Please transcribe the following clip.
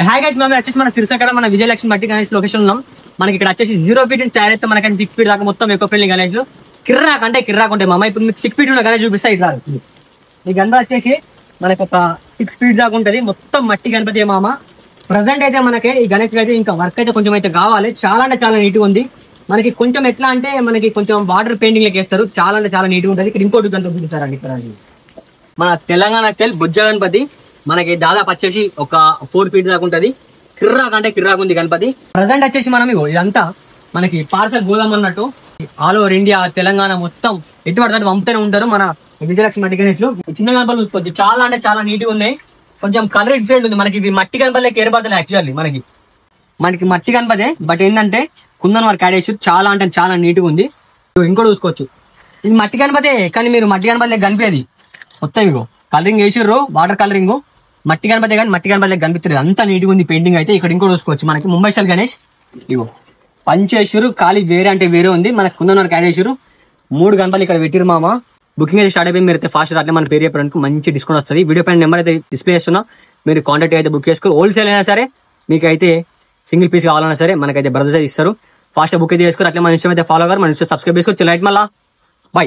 Hi guys, మనం వచ్చేసి మన సిరిసక్కడ మన విజయలక్ష్మి మట్టి గణేష్ లొకేషన్ ఉన్నాం. మనకి ఇక్కడ వచ్చేసి 0 feet నుంచి తయారైతే మనకి 6 feet దాకా మొత్తం ఎకో ఫ్రెండ్లీ గణేష్ కిర్రాక్ ఉంటాయి మామ. ఇప్పుడు మీకు 6 feet ఉన్న గణేష్ చూపిస్తా. ఇట్లా ఈ గణపతి వచ్చేసి మనకి ఒక 6 feet దాకా ఉంటుంది. మొత్తం మట్టి గణపతి మామ. ప్రజెంట్ అయితే మనకి ఈ గణేష్ అయితే ఇంకా వర్క్ అయితే కొంచెం అయితే కావాలి. చాలా అంటే చాలా నీట్గా ఉంది. మనకి కొంచెం ఎట్లా అంటే మనకి కొంచెం వాటర్ పెయింటింగ్ లెక్క వేస్తారు. చాలా అంటే చాలా నీట్గా ఉంటుంది. ఇక్కడ ఇంకోటి గణపతి చూపిస్తారండి. ఇక్కడ మన తెలంగాణ స్టైల్ బుజ్జ గణపతి మనకి దాదాపు వచ్చేసి ఒక 4 feet దాకా ఉంటుంది. కిర్రాక్ అంటే కిర్రాక్ ఉంది గణపతి. ప్రజెంట్ వచ్చేసి మనం ఇదంతా మనకి పార్సల్ గోదాం అన్నట్టు ఆల్ ఓవర్ ఇండియా తెలంగాణ మొత్తం ఎటు పడతాడు పంపుతూనే ఉంటారు మన విజయలక్ష్మి మట్టి గణేష్లు. చిన్న గణపతులు చూసుకోవచ్చు. చాలా అంటే చాలా నీట్గా ఉన్నాయి. కొంచెం కలర్ డిఫరెంట్ ఉంది. మనకి ఇవి మట్టి గణపతి ఏర్పడతాయి. యాక్చువల్లీ మనకి మట్టి గణపతే, బట్ ఏంటంటే కుందన్ వర్క్ యాడ్ చేసి చాలా అంటే చాలా నీట్గా ఉంది. ఇంకోటి చూసుకోవచ్చు. ఇది మట్టి గణపతే, కానీ మీరు మట్టి గణపతి కనిపేది మొత్తం ఇగో కలరింగ్ వేసిర్రు, వాటర్ కలరింగ్. మట్టి గణపతి కానీ మట్టి గణపతి కనిపిస్తుంది. అంత నీట్గా ఉంది పెయింటింగ్ అయితే. ఇక్కడ ఇంకోటి చూసుకోవచ్చు. మనకి ముంబై స్టైల్ గణేష్ ఇగో పంచేసారు. ఖాళీ వేరే అంటే వేరే ఉంది. మనకి కుందన్ వర్క్ యాడ్ చేసారు. 3 గణపతులు ఇక్కడ పెట్టిరు మామ. బుకింగ్ అయితే స్టార్ట్ అయిపోయింది. మీరు అయితే ఫాస్ట్ అట్లా మన పేరు చెప్పడానికి మంచి డిస్కౌంట్ వస్తుంది. వీడియో పైన నెంబర్ అయితే డిస్ప్లే చేస్తున్నా. మీరు కాంటాక్ట్ అయితే బుక్ చేసుకోరు. హోల్సేల్ అయినా సరే మీకు అయితే సింగిల్ పీస్ కావాలన్నా సరే మనకైతే బ్రదర్స్ అయితే ఇస్తారు. ఫాస్ట్ బుక్ అయితే చేసుకోరు. అట్లా మన ఇష్టం అయితే ఫాలో అవ్వరు. మన ఇష్టం సబ్స్క్రైబ్ చేసుకోవచ్చు. లైట్ మళ్ళా బై.